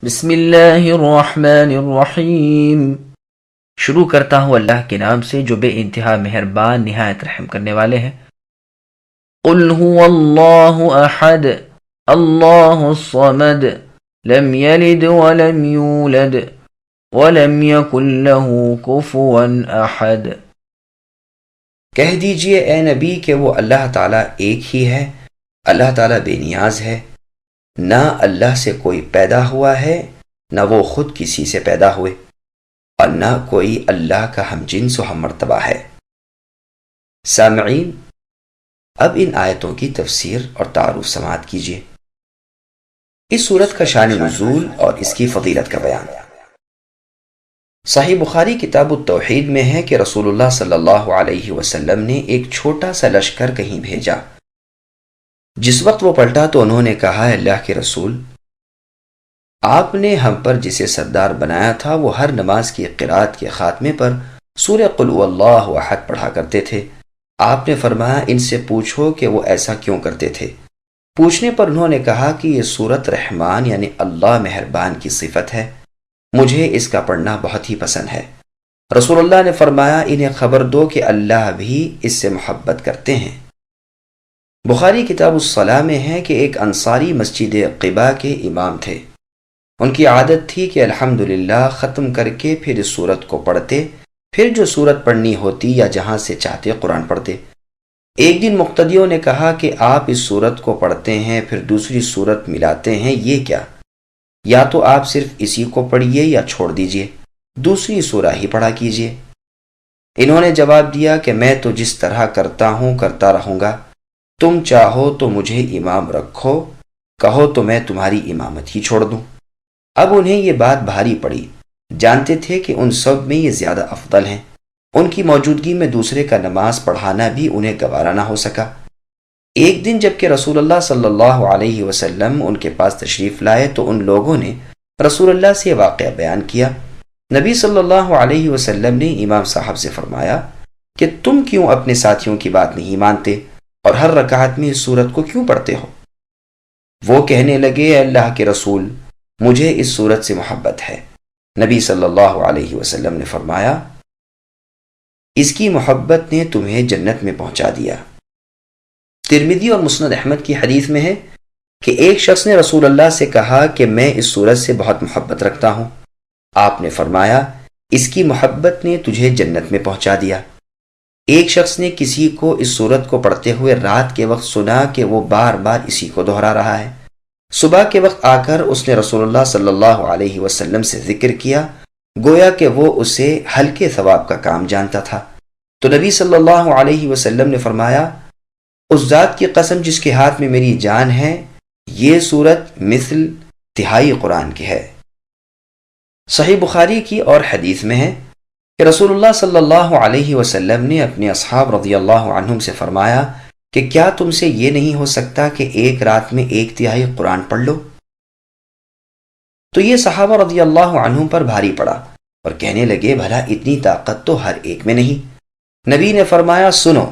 بسم اللہ الرحمن الرحیم۔ شروع کرتا ہوں اللہ کے نام سے جو بے انتہا مہربان نہایت رحم کرنے والے ہیں۔ قل هو اللہ احد اللہ الصمد لم یلد ولم یولد ولم یکن له کفوا احد۔ کہہ دیجئے اے نبی کہ وہ اللہ تعالیٰ ایک ہی ہے، اللہ تعالیٰ بے نیاز ہے، نہ اللہ سے کوئی پیدا ہوا ہے نہ وہ خود کسی سے پیدا ہوئے، اور نہ کوئی اللہ کا ہم جنس و ہم مرتبہ ہے۔ سامعین، اب ان آیتوں کی تفسیر اور تعارف سماعت کیجیے۔ اس سورت کا شان نزول اور اس کی فضیلت کا بیان۔ صحیح بخاری کتاب التوحید میں ہے کہ رسول اللہ صلی اللہ علیہ وسلم نے ایک چھوٹا سا لشکر کہیں بھیجا۔ جس وقت وہ پلٹا تو انہوں نے کہا، اللہ کے رسول، آپ نے ہم پر جسے سردار بنایا تھا وہ ہر نماز کی قرات کے خاتمے پر سورہ قل هو اللہ احد پڑھا کرتے تھے۔ آپ نے فرمایا ان سے پوچھو کہ وہ ایسا کیوں کرتے تھے۔ پوچھنے پر انہوں نے کہا کہ یہ سورت رحمان یعنی اللہ مہربان کی صفت ہے، مجھے اس کا پڑھنا بہت ہی پسند ہے۔ رسول اللہ نے فرمایا انہیں خبر دو کہ اللہ بھی اس سے محبت کرتے ہیں۔ بخاری کتاب الصلاح میں ہے کہ ایک انصاری مسجد قباء کے امام تھے۔ ان کی عادت تھی کہ الحمدللہ ختم کر کے پھر اس سورت کو پڑھتے، پھر جو سورت پڑھنی ہوتی یا جہاں سے چاہتے قرآن پڑھتے۔ ایک دن مقتدیوں نے کہا کہ آپ اس سورت کو پڑھتے ہیں پھر دوسری سورت ملاتے ہیں، یہ کیا؟ یا تو آپ صرف اسی کو پڑھیے یا چھوڑ دیجئے، دوسری سورہ ہی پڑھا کیجئے۔ انہوں نے جواب دیا کہ میں تو جس طرح کرتا ہوں کرتا رہوں گا، تم چاہو تو مجھے امام رکھو، کہو تو میں تمہاری امامت ہی چھوڑ دوں۔ اب انہیں یہ بات بھاری پڑی، جانتے تھے کہ ان سب میں یہ زیادہ افضل ہیں، ان کی موجودگی میں دوسرے کا نماز پڑھانا بھی انہیں گوارا نہ ہو سکا۔ ایک دن جب کہ رسول اللہ صلی اللہ علیہ وسلم ان کے پاس تشریف لائے تو ان لوگوں نے رسول اللہ سے یہ واقعہ بیان کیا۔ نبی صلی اللہ علیہ وسلم نے امام صاحب سے فرمایا کہ تم کیوں اپنے ساتھیوں کی بات نہیں مانتے اور ہر رکعت میں اس سورت کو کیوں پڑھتے ہو؟ وہ کہنے لگے، اے اللہ کے رسول، مجھے اس سورت سے محبت ہے۔ نبی صلی اللہ علیہ وسلم نے فرمایا، اس کی محبت نے تمہیں جنت میں پہنچا دیا۔ ترمذی اور مسند احمد کی حدیث میں ہے کہ ایک شخص نے رسول اللہ سے کہا کہ میں اس سورت سے بہت محبت رکھتا ہوں۔ آپ نے فرمایا، اس کی محبت نے تجھے جنت میں پہنچا دیا۔ ایک شخص نے کسی کو اس سورت کو پڑھتے ہوئے رات کے وقت سنا کہ وہ بار بار اسی کو دہرا رہا ہے۔ صبح کے وقت آ کر اس نے رسول اللہ صلی اللہ علیہ وسلم سے ذکر کیا، گویا کہ وہ اسے ہلکے ثواب کا کام جانتا تھا۔ تو نبی صلی اللہ علیہ وسلم نے فرمایا، اس ذات کی قسم جس کے ہاتھ میں میری جان ہے، یہ سورت مثل تہائی قرآن کی ہے۔ صحیح بخاری کی اور حدیث میں ہے کہ رسول اللہ صلی اللہ علیہ وسلم نے اپنے اصحاب رضی اللہ عنہم سے فرمایا کہ کیا تم سے یہ نہیں ہو سکتا کہ ایک رات میں 1/3 قرآن پڑھ لو؟ تو یہ صحابہ رضی اللہ عنہم پر بھاری پڑا اور کہنے لگے، بھلا اتنی طاقت تو ہر ایک میں نہیں۔ نبی نے فرمایا، سنو،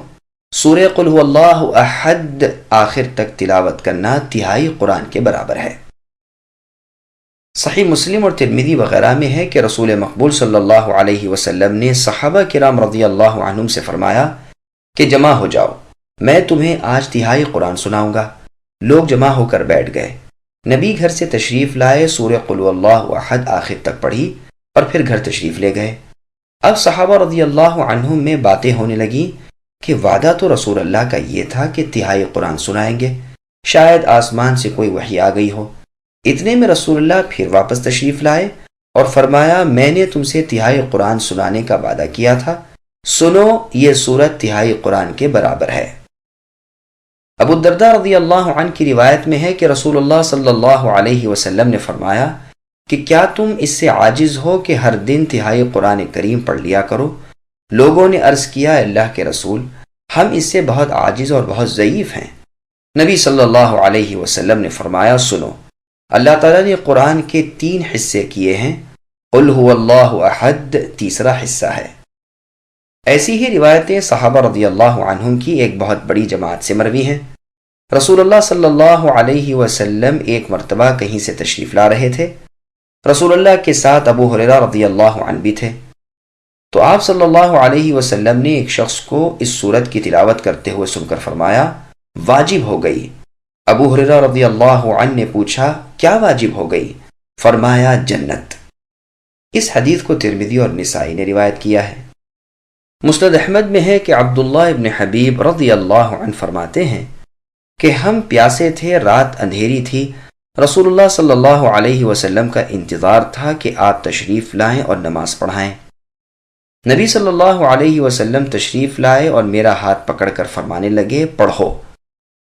سورہ قل هو اللہ احد آخر تک تلاوت کرنا 1/3 قرآن کے برابر ہے۔ صحیح مسلم اور ترمذی وغیرہ میں ہے کہ رسول مقبول صلی اللہ علیہ وسلم نے صحابہ کرام رضی اللہ عنہم سے فرمایا کہ جمع ہو جاؤ، میں تمہیں آج 1/3 قرآن سناؤں گا۔ لوگ جمع ہو کر بیٹھ گئے۔ نبی گھر سے تشریف لائے، سورہ قل هو اللہ احد آخر تک پڑھی اور پھر گھر تشریف لے گئے۔ اب صحابہ رضی اللہ عنہم میں باتیں ہونے لگیں کہ وعدہ تو رسول اللہ کا یہ تھا کہ 1/3 قرآن سنائیں گے، شاید آسمان سے کوئی وحی آ گئی ہو۔ اتنے میں رسول اللہ پھر واپس تشریف لائے اور فرمایا، میں نے تم سے 1/3 قرآن سنانے کا وعدہ کیا تھا، سنو یہ سورت 1/3 قرآن کے برابر ہے۔ ابو الدرداء رضی اللہ عنہ کی روایت میں ہے کہ رسول اللہ صلی اللہ علیہ وسلم نے فرمایا کہ کیا تم اس سے عاجز ہو کہ ہر دن 1/3 قرآن کریم پڑھ لیا کرو؟ لوگوں نے عرض کیا، اللہ کے رسول، ہم اس سے بہت عاجز اور بہت ضعیف ہیں۔ نبی صلی اللہ علیہ وسلم نے فرمایا، سنو، اللہ تعالیٰ نے قرآن کے 3 حصے کیے ہیں، قل هو اللہ احد تیسرا حصہ ہے۔ ایسی ہی روایتیں صحابہ رضی اللہ عنہم کی ایک بہت بڑی جماعت سے مروی ہیں۔ رسول اللہ صلی اللہ علیہ وسلم ایک مرتبہ کہیں سے تشریف لا رہے تھے، رسول اللہ کے ساتھ ابو ہریرہ رضی اللہ عنہ بھی تھے، تو آپ صلی اللہ علیہ وسلم نے ایک شخص کو اس سورت کی تلاوت کرتے ہوئے سن کر فرمایا واجب ہو گئی۔ ابو ہریرہ رضی اللہ عنہ نے پوچھا کیا واجب ہو گئی؟ فرمایا جنت۔ اس حدیث کو ترمذی اور نسائی نے روایت کیا ہے۔ مسند احمد میں ہے کہ عبداللہ ابن حبیب رضی اللہ عنہ فرماتے ہیں کہ ہم پیاسے تھے، رات اندھیری تھی، رسول اللہ صلی اللہ علیہ وسلم کا انتظار تھا کہ آپ تشریف لائیں اور نماز پڑھائیں۔ نبی صلی اللہ علیہ وسلم تشریف لائے اور میرا ہاتھ پکڑ کر فرمانے لگے پڑھو۔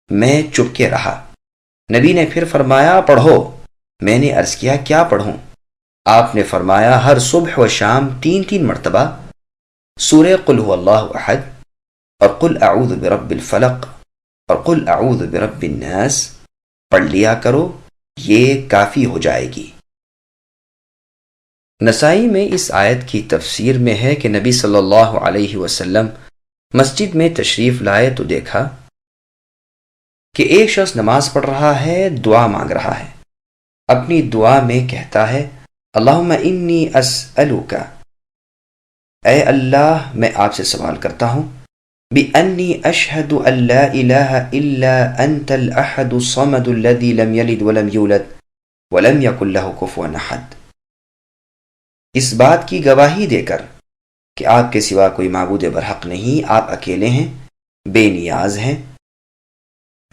میں چپ کے رہا۔ نبی نے پھر فرمایا پڑھو۔ میں نے عرض کیا کیا پڑھوں؟ آپ نے فرمایا ہر صبح و شام 3 مرتبہ سورہ قل هو اللہ احد اور قل اعوذ برب الفلق اور قل اعوذ برب الناس پڑھ لیا کرو، یہ کافی ہو جائے گی۔ نسائی میں اس آیت کی تفسیر میں ہے کہ نبی صلی اللہ علیہ وسلم مسجد میں تشریف لائے تو دیکھا کہ ایک شخص نماز پڑھ رہا ہے، دعا مانگ رہا ہے، اپنی دعا میں کہتا ہے اللہم انی اسألک، اے اللہ میں آپ سے سوال کرتا ہوں بِأَنِّي أَشْهَدُ أَن لَا إِلَهَ إِلَّا أَنْتَ الْأَحَدُ الصَّمَدُ الَّذِي لَمْ يَلِدْ وَلَمْ يُولَدْ وَلَمْ يَكُنْ لَهُ كُفُوًا أَحَدٌ۔ اس بات کی گواہی دے کر کہ آپ کے سوا کوئی معبود برحق نہیں، آپ اکیلے ہیں، بے نیاز ہیں،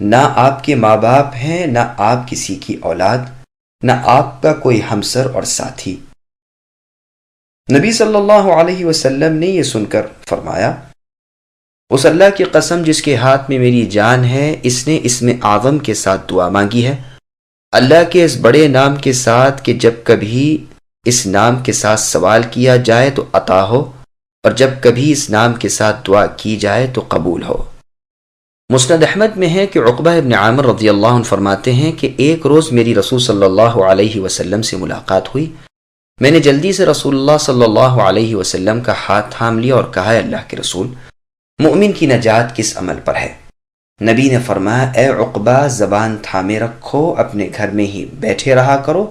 نہ آپ کے ماں باپ ہیں، نہ آپ کسی کی اولاد، نہ آپ کا کوئی ہمسر اور ساتھی۔ نبی صلی اللہ علیہ وسلم نے یہ سن کر فرمایا اس اللہ کی قسم جس کے ہاتھ میں میری جان ہے، اس نے اسم اعظم کے ساتھ دعا مانگی ہے، اللہ کے اس بڑے نام کے ساتھ کہ جب کبھی اس نام کے ساتھ سوال کیا جائے تو عطا ہو، اور جب کبھی اس نام کے ساتھ دعا کی جائے تو قبول ہو۔ مسند احمد میں ہے کہ عقبہ ابن عامر رضی اللہ عنہ فرماتے ہیں کہ ایک روز میری رسول صلی اللہ علیہ وسلم سے ملاقات ہوئی، میں نے جلدی سے رسول اللہ صلی اللہ علیہ وسلم کا ہاتھ تھام لیا اور کہا اللہ کے رسول، مومن کی نجات کس عمل پر ہے؟ نبی نے فرمایا اے عقبہ زبان تھامے رکھو، اپنے گھر میں ہی بیٹھے رہا کرو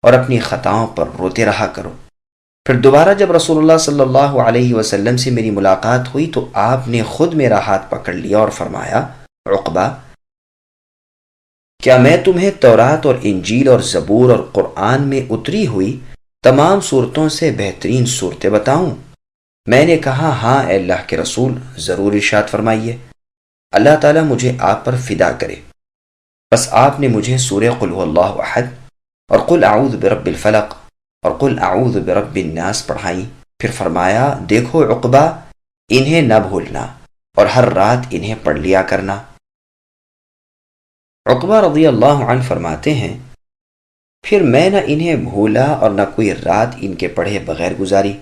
اور اپنی خطاؤں پر روتے رہا کرو۔ پھر دوبارہ جب رسول اللہ صلی اللہ علیہ وسلم سے میری ملاقات ہوئی تو آپ نے خود میرا ہاتھ پکڑ لیا اور فرمایا عقبہ کیا میں تمہیں تورات اور انجیل اور زبور اور قرآن میں اتری ہوئی تمام صورتوں سے بہترین صورتیں بتاؤں؟ میں نے کہا ہاں اے اللہ کے رسول، ضرور ارشاد فرمائیے۔ اللہ تعالیٰ مجھے آپ پر فدا کرے۔ بس آپ نے مجھے سورہ قل هو اللہ احد اور قل اعوذ برب الفلق اور قل اعوذ برب الناس پڑھائیں، پھر فرمایا دیکھو عقبہ انہیں نہ بھولنا اور ہر رات انہیں پڑھ لیا کرنا۔ عقبہ رضی اللہ عنہ فرماتے ہیں پھر میں نہ انہیں بھولا اور نہ کوئی رات ان کے پڑھے بغیر گزاری۔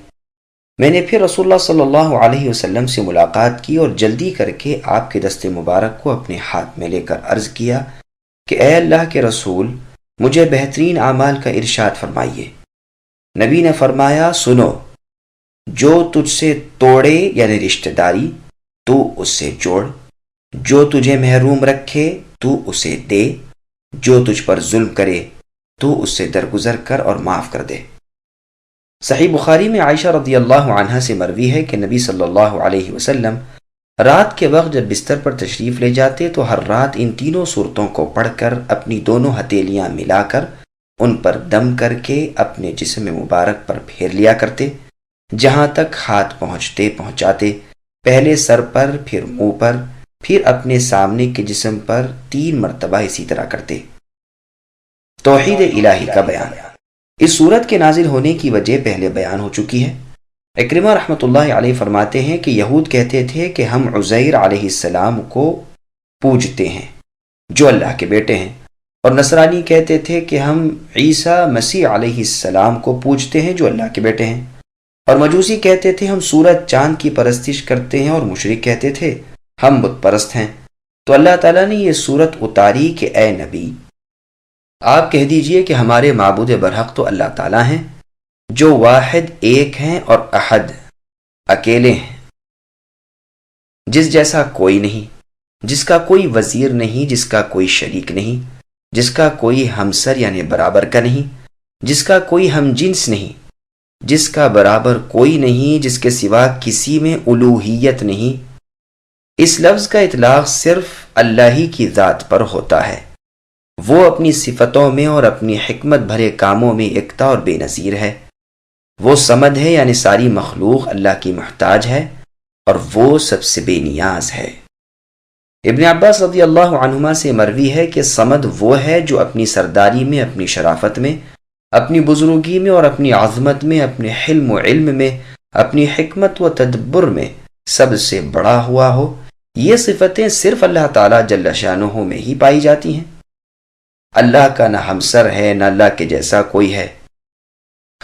میں نے پھر رسول اللہ صلی اللہ علیہ وسلم سے ملاقات کی اور جلدی کر کے آپ کے دست مبارک کو اپنے ہاتھ میں لے کر عرض کیا کہ اے اللہ کے رسول مجھے بہترین اعمال کا ارشاد فرمائیے۔ نبی نے فرمایا سنو، جو تجھ سے توڑے یعنی رشتہ داری تو اس سے جوڑ، جو تجھے محروم رکھے تو اسے دے، جو تجھ پر ظلم کرے تو اس سے درگزر کر اور معاف کر دے۔ صحیح بخاری میں عائشہ رضی اللہ عنہا سے مروی ہے کہ نبی صلی اللہ علیہ وسلم رات کے وقت جب بستر پر تشریف لے جاتے تو ہر رات ان تینوں صورتوں کو پڑھ کر اپنی دونوں ہتھیلیاں ملا کر ان پر دم کر کے اپنے جسم مبارک پر پھیر لیا کرتے، جہاں تک ہاتھ پہنچاتے، پہلے سر پر، پھر منہ پر، پھر اپنے سامنے کے جسم پر 3 مرتبہ اسی طرح کرتے۔ توحید الہی کا بیان۔ اس صورت کے نازل ہونے کی وجہ پہلے بیان ہو چکی ہے۔ اکرمہ رحمۃ اللہ علیہ فرماتے ہیں کہ یہود کہتے تھے کہ ہم عزیر علیہ السلام کو پوجتے ہیں جو اللہ کے بیٹے ہیں، اور نصرانی کہتے تھے کہ ہم عیسیٰ مسیح علیہ السلام کو پوجتے ہیں جو اللہ کے بیٹے ہیں، اور مجوسی کہتے تھے ہم سورج چاند کی پرستش کرتے ہیں، اور مشرک کہتے تھے ہم بت پرست ہیں۔ تو اللہ تعالیٰ نے یہ صورت اتاری کہ اے نبی آپ کہہ دیجئے کہ ہمارے معبود برحق تو اللہ تعالیٰ ہیں جو واحد ایک ہیں اور احد اکیلے ہیں، جس جیسا کوئی نہیں، جس کا کوئی وزیر نہیں، جس کا کوئی شریک نہیں، جس کا کوئی ہمسر یعنی برابر کا نہیں، جس کا کوئی ہم جنس نہیں، جس کا برابر کوئی نہیں، جس کے سوا کسی میں الوہیت نہیں۔ اس لفظ کا اطلاق صرف اللہ ہی کی ذات پر ہوتا ہے۔ وہ اپنی صفتوں میں اور اپنی حکمت بھرے کاموں میں یکتا اور بے نظیر ہے۔ وہ صمد ہے، یعنی ساری مخلوق اللہ کی محتاج ہے، اور وہ سب سے بے نیاز ہے۔ ابن عباس رضی اللہ عنہما سے مروی ہے کہ صمد وہ ہے جو اپنی سرداری میں، اپنی شرافت میں، اپنی بزرگی میں اور اپنی عظمت میں، اپنے حلم و علم میں، اپنی حکمت و تدبر میں سب سے بڑا ہوا ہو۔ یہ صفتیں صرف اللہ تعالیٰ جل شانہ میں ہی پائی جاتی ہیں۔ اللہ کا نہ ہمسر ہے، نہ اللہ کے جیسا کوئی ہے۔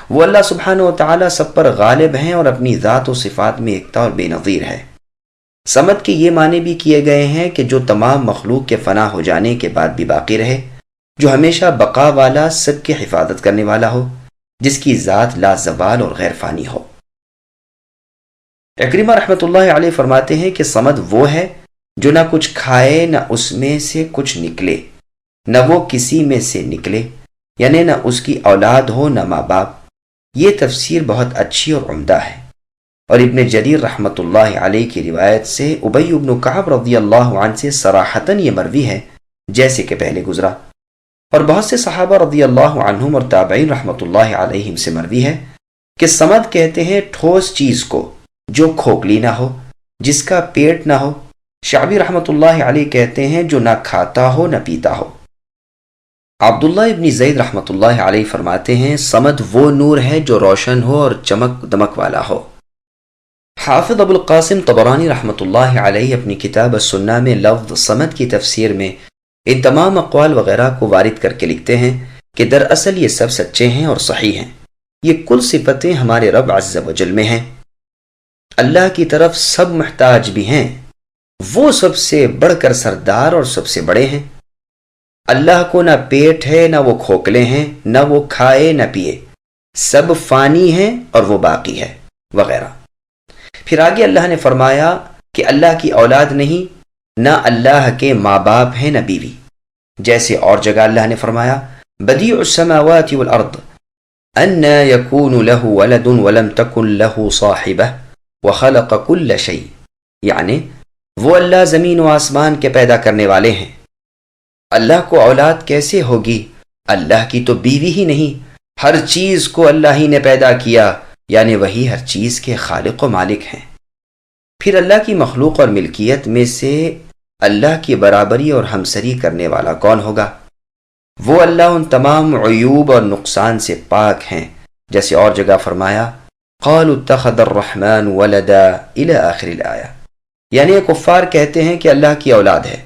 وہ اللہ سبحانہ و تعالیٰ سب پر غالب ہیں اور اپنی ذات و صفات میں یکتا اور بے نظیر ہے۔ صمد کے یہ معنی بھی کیے گئے ہیں کہ جو تمام مخلوق کے فنا ہو جانے کے بعد بھی باقی رہے، جو ہمیشہ بقا والا، سب کی حفاظت کرنے والا ہو، جس کی ذات لا زوال اور غیر فانی ہو۔ عکرمہ رحمۃ اللہ علیہ فرماتے ہیں کہ صمد وہ ہے جو نہ کچھ کھائے، نہ اس میں سے کچھ نکلے، نہ وہ کسی میں سے نکلے، یعنی نہ اس کی اولاد ہو نہ ماں باپ۔ یہ تفسیر بہت اچھی اور عمدہ ہے، اور ابن جریر رحمۃ اللہ علیہ کی روایت سے ابی بن کعب رضی اللہ عنہ سے صراحتاً یہ مروی ہے جیسے کہ پہلے گزرا، اور بہت سے صحابہ رضی اللہ عنہم اور تابعین رحمۃ اللہ علیہم سے مروی ہے کہ صمد کہتے ہیں ٹھوس چیز کو جو کھوکھلی نہ ہو، جس کا پیٹ نہ ہو۔ شعبی رحمۃ اللہ علیہ کہتے ہیں جو نہ کھاتا ہو نہ پیتا ہو۔ عبداللہ ابن زید رحمۃ اللہ علیہ فرماتے ہیں صمد وہ نور ہے جو روشن ہو اور چمک دمک والا ہو۔ حافظ ابو القاسم طبرانی رحمۃ اللہ علیہ اپنی کتاب السنہ میں لفظ صمد کی تفسیر میں ان تمام اقوال وغیرہ کو وارد کر کے لکھتے ہیں کہ دراصل یہ سب سچے ہیں اور صحیح ہیں۔ یہ کل صفتیں ہمارے رب عز و جل میں ہیں۔ اللہ کی طرف سب محتاج بھی ہیں، وہ سب سے بڑھ کر سردار اور سب سے بڑے ہیں۔ اللہ کو نہ پیٹ ہے، نہ وہ کھوکھلے ہیں، نہ وہ کھائے نہ پیے، سب فانی ہیں اور وہ باقی ہے، وغیرہ۔ پھر آگے اللہ نے فرمایا کہ اللہ کی اولاد نہیں، نہ اللہ کے ماں باپ ہیں، نہ بیوی۔ جیسے اور جگہ اللہ نے فرمایا بدیع السماوات والارض انا یکون له ولد ولم تکن له صاحبہ وخلق كل شيء، یعنی وہ اللہ زمین و آسمان کے پیدا کرنے والے ہیں۔ اللہ کو اولاد کیسے ہوگی؟ اللہ کی تو بیوی ہی نہیں، ہر چیز کو اللہ ہی نے پیدا کیا، یعنی وہی ہر چیز کے خالق و مالک ہیں۔ پھر اللہ کی مخلوق اور ملکیت میں سے اللہ کی برابری اور ہمسری کرنے والا کون ہوگا؟ وہ اللہ ان تمام عیوب اور نقصان سے پاک ہیں، جیسے اور جگہ فرمایا قالوا اتخذ الرحمن ولدا الى آخر الآیہ، یعنی کفار کہتے ہیں کہ اللہ کی اولاد ہے۔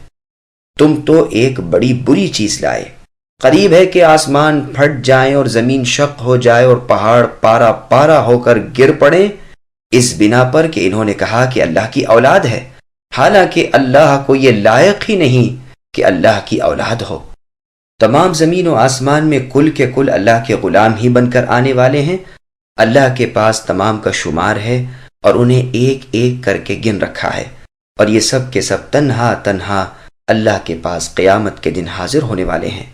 تم تو ایک بڑی بری چیز لائے، قریب ہے کہ آسمان پھٹ جائیں اور زمین شق ہو جائے اور پہاڑ پارا پارا ہو کر گر پڑیں، اس بنا پر کہ انہوں نے کہا کہ اللہ کی اولاد ہے، حالانکہ اللہ کو یہ لائق ہی نہیں کہ اللہ کی اولاد ہو۔ تمام زمین و آسمان میں کل کے کل اللہ کے غلام ہی بن کر آنے والے ہیں۔ اللہ کے پاس تمام کا شمار ہے اور انہیں ایک ایک کر کے گن رکھا ہے، اور یہ سب کے سب تنہا تنہا اللہ کے پاس قیامت کے دن حاضر ہونے والے ہیں۔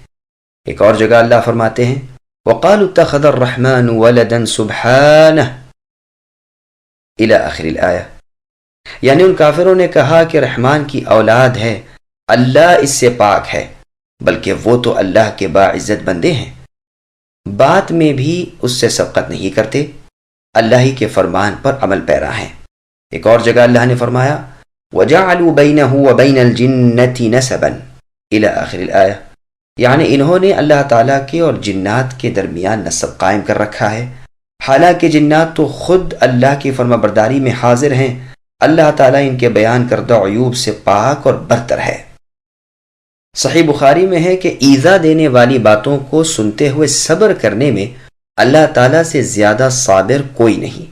ایک اور جگہ اللہ فرماتے ہیں وَقَالُوا اتَّخَذَ الرَّحْمَنُ وَلَدًا سُبْحَانَهُ إِلَى آخِرِ الْآیَةِ، یعنی ان کافروں نے کہا کہ رحمان کی اولاد ہے، اللہ اس سے پاک ہے، بلکہ وہ تو اللہ کے باعزت بندے ہیں، بات میں بھی اس سے سبقت نہیں کرتے، اللہ ہی کے فرمان پر عمل پیرا ہیں۔ ایک اور جگہ اللہ نے فرمایا وَجَعَلُوا بَيْنَهُ وَبَيْنَ الْجِنَّةِ نَسَبًا إِلَى آخِرِ الْآیَةِ، یعنی انہوں نے اللہ تعالیٰ کے اور جنات کے درمیان نسب قائم کر رکھا ہے، حالانکہ جنات تو خود اللہ کی فرما برداری میں حاضر ہیں۔ اللہ تعالیٰ ان کے بیان کردہ عیوب سے پاک اور برتر ہے۔ صحیح بخاری میں ہے کہ ایذا دینے والی باتوں کو سنتے ہوئے صبر کرنے میں اللہ تعالیٰ سے زیادہ صابر کوئی نہیں۔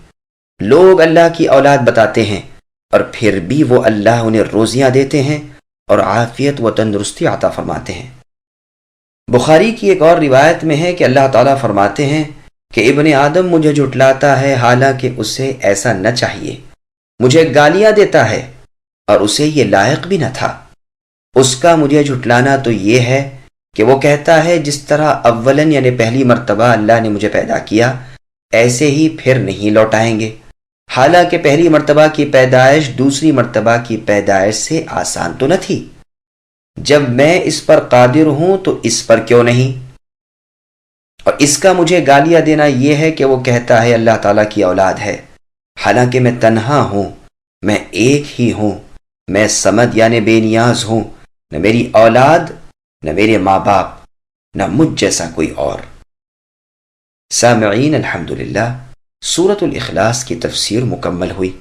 لوگ اللہ کی اولاد بتاتے ہیں اور پھر بھی وہ اللہ انہیں روزیاں دیتے ہیں اور عافیت و تندرستی عطا فرماتے ہیں۔ بخاری کی ایک اور روایت میں ہے کہ اللہ تعالیٰ فرماتے ہیں کہ ابن آدم مجھے جھٹلاتا ہے حالانکہ اسے ایسا نہ چاہیے، مجھے گالیاں دیتا ہے اور اسے یہ لائق بھی نہ تھا۔ اس کا مجھے جھٹلانا تو یہ ہے کہ وہ کہتا ہے جس طرح اولن یعنی پہلی مرتبہ اللہ نے مجھے پیدا کیا ایسے ہی پھر نہیں لوٹائیں گے، حالانکہ پہلی مرتبہ کی پیدائش دوسری مرتبہ کی پیدائش سے آسان تو نہ تھی۔ جب میں اس پر قادر ہوں تو اس پر کیوں نہیں؟ اور اس کا مجھے گالیاں دینا یہ ہے کہ وہ کہتا ہے اللہ تعالیٰ کی اولاد ہے، حالانکہ میں تنہا ہوں، میں ایک ہی ہوں، میں صمد یعنی بے نیاز ہوں، نہ میری اولاد، نہ میرے ماں باپ، نہ مجھ جیسا کوئی اور۔ سامعین، الحمدللہ سورۃ الاخلاص کی تفسیر مکمل ہوئی۔